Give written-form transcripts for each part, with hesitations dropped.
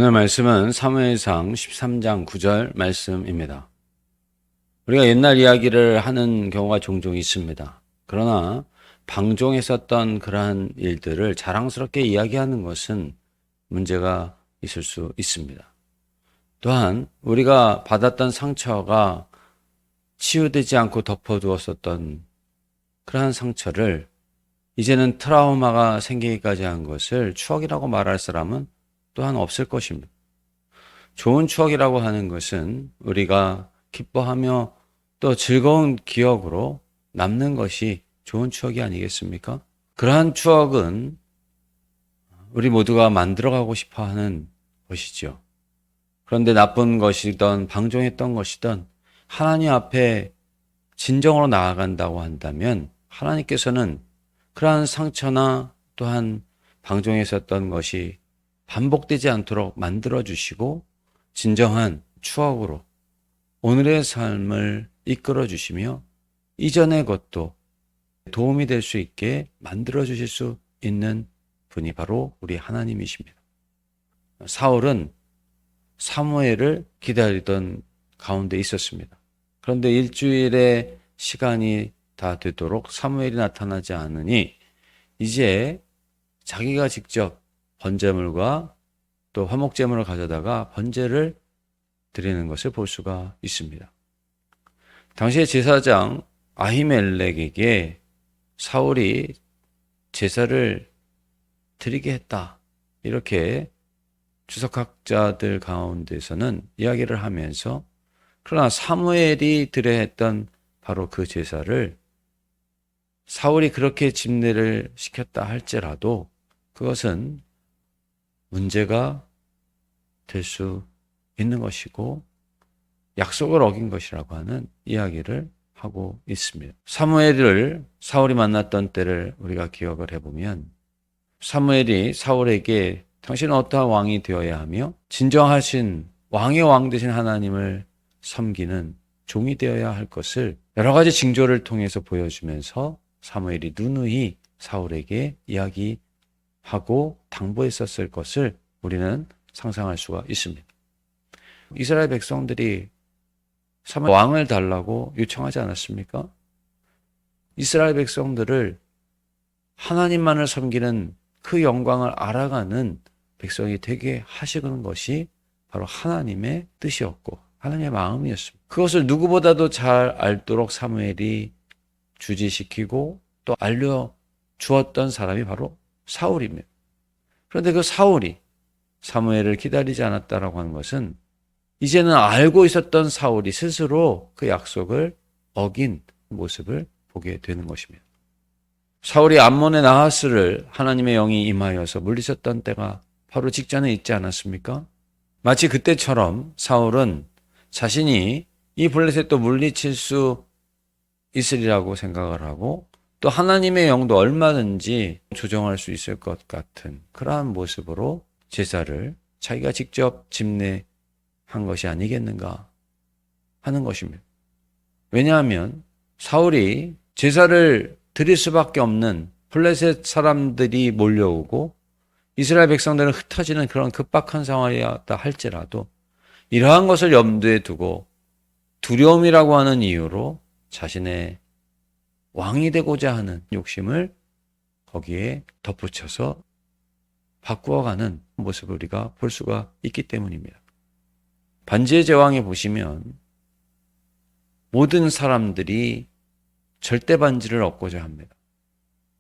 오늘 말씀은 사무엘상 13장 9절 말씀입니다. 우리가 옛날 이야기를 하는 경우가 종종 있습니다. 그러나 방종에 썼던 그러한 일들을 자랑스럽게 이야기하는 것은 문제가 있을 수 있습니다. 또한 우리가 받았던 상처가 치유되지 않고 덮어두었었던 그러한 상처를 이제는 트라우마가 생기기까지 한 것을 추억이라고 말할 사람은 또한 없을 것입니다. 좋은 추억이라고 하는 것은 우리가 기뻐하며 또 즐거운 기억으로 남는 것이 좋은 추억이 아니겠습니까? 그러한 추억은 우리 모두가 만들어가고 싶어 하는 것이죠. 그런데 나쁜 것이든 방종했던 것이든 하나님 앞에 진정으로 나아간다고 한다면 하나님께서는 그러한 상처나 또한 방종했었던 것이 반복되지 않도록 만들어주시고 진정한 추억으로 오늘의 삶을 이끌어 주시며 이전의 것도 도움이 될 수 있게 만들어 주실 수 있는 분이 바로 우리 하나님이십니다. 사울은 사무엘을 기다리던 가운데 있었습니다. 그런데 일주일의 시간이 다 되도록 사무엘이 나타나지 않으니 이제 자기가 직접 번제물과 또 화목제물을 가져다가 번제를 드리는 것을 볼 수가 있습니다. 당시의 제사장 아히멜렉에게 사울이 제사를 드리게 했다. 이렇게 주석학자들 가운데서는 이야기를 하면서 그러나 사무엘이 드려야 했던 바로 그 제사를 사울이 그렇게 집례를 시켰다 할지라도 그것은 문제가 될 수 있는 것이고 약속을 어긴 것이라고 하는 이야기를 하고 있습니다. 사무엘을 사울이 만났던 때를 우리가 기억을 해보면 사무엘이 사울에게 당신은 어떠한 왕이 되어야 하며 진정하신 왕의 왕 되신 하나님을 섬기는 종이 되어야 할 것을 여러 가지 징조를 통해서 보여주면서 사무엘이 누누이 사울에게 이야기하고 당부했었을 것을 우리는 상상할 수가 있습니다. 이스라엘 백성들이 사무엘 왕을 달라고 요청하지 않았습니까? 이스라엘 백성들을 하나님만을 섬기는 그 영광을 알아가는 백성이 되게 하시는 것이 바로 하나님의 뜻이었고 하나님의 마음이었습니다. 그것을 누구보다도 잘 알도록 사무엘이 주지시키고 또 알려주었던 사람이 바로 사울입니다. 그런데 그 사울이 사무엘을 기다리지 않았다라고 하는 것은 이제는 알고 있었던 사울이 스스로 그 약속을 어긴 모습을 보게 되는 것입니다. 사울이 암몬의 나하스를 하나님의 영이 임하여서 물리쳤던 때가 바로 직전에 있지 않았습니까? 마치 그때처럼 사울은 자신이 이 블레셋도 물리칠 수 있으리라고 생각을 하고 또 하나님의 영도 얼마든지 조정할 수 있을 것 같은 그러한 모습으로 제사를 자기가 직접 집례한 것이 아니겠는가 하는 것입니다. 왜냐하면 사울이 제사를 드릴 수밖에 없는 블레셋 사람들이 몰려오고 이스라엘 백성들은 흩어지는 그런 급박한 상황이었다 할지라도 이러한 것을 염두에 두고 두려움이라고 하는 이유로 자신의 왕이 되고자 하는 욕심을 거기에 덧붙여서 바꾸어가는 모습을 우리가 볼 수가 있기 때문입니다. 반지의 제왕에 보시면 모든 사람들이 절대 반지를 얻고자 합니다.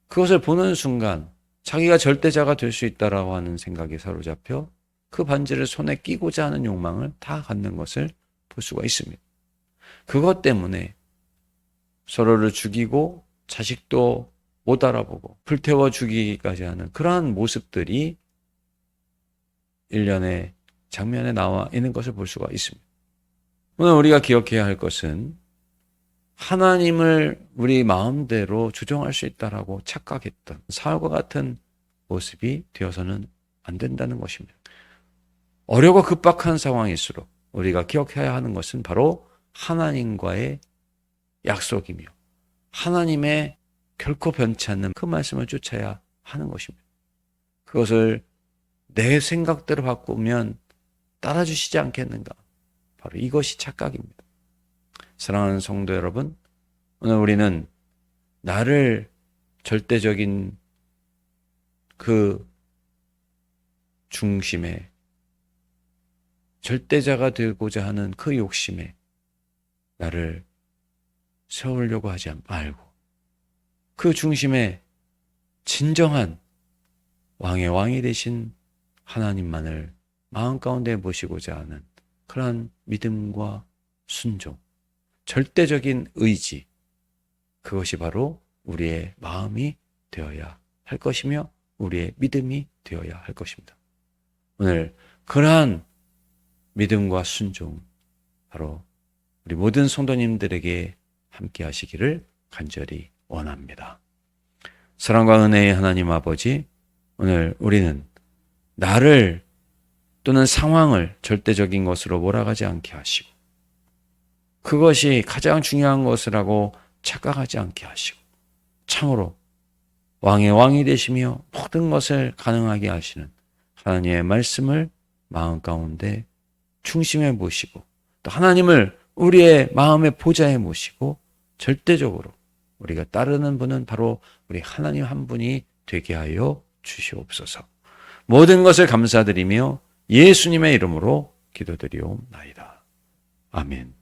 그것을 보는 순간 자기가 절대자가 될 수 있다라고 하는 생각에 사로잡혀 그 반지를 손에 끼고자 하는 욕망을 다 갖는 것을 볼 수가 있습니다. 그것 때문에 서로를 죽이고 자식도 못 알아보고 불태워 죽이기까지 하는 그러한 모습들이 일련의 장면에 나와 있는 것을 볼 수가 있습니다. 오늘 우리가 기억해야 할 것은 하나님을 우리 마음대로 조정할 수 있다라고 착각했던 사울과 같은 모습이 되어서는 안 된다는 것입니다. 어려고 급박한 상황일수록 우리가 기억해야 하는 것은 바로 하나님과의 약속이며 하나님의 결코 변치 않는 그 말씀을 쫓아야 하는 것입니다. 그것을 내 생각대로 바꾸면 따라주시지 않겠는가? 바로 이것이 착각입니다. 사랑하는 성도 여러분, 오늘 우리는 나를 절대적인 그 중심에, 절대자가 되고자 하는 그 욕심에 나를 세우려고 하지 말고 그 중심에 진정한 왕의 왕이 되신 하나님만을 마음 가운데 모시고자 하는 그러한 믿음과 순종, 절대적인 의지, 그것이 바로 우리의 마음이 되어야 할 것이며 우리의 믿음이 되어야 할 것입니다. 오늘 그러한 믿음과 순종, 바로 우리 모든 성도님들에게 함께 하시기를 간절히 원합니다. 사랑과 은혜의 하나님 아버지, 오늘 우리는 나를 또는 상황을 절대적인 것으로 몰아가지 않게 하시고 그것이 가장 중요한 것이라고 착각하지 않게 하시고 참으로 왕의 왕이 되시며 모든 것을 가능하게 하시는 하나님의 말씀을 마음 가운데 중심에 모시고 또 하나님을 우리의 마음의 보좌에 모시고 절대적으로 우리가 따르는 분은 바로 우리 하나님 한 분이 되게 하여 주시옵소서. 모든 것을 감사드리며 예수님의 이름으로 기도드리옵나이다. 아멘.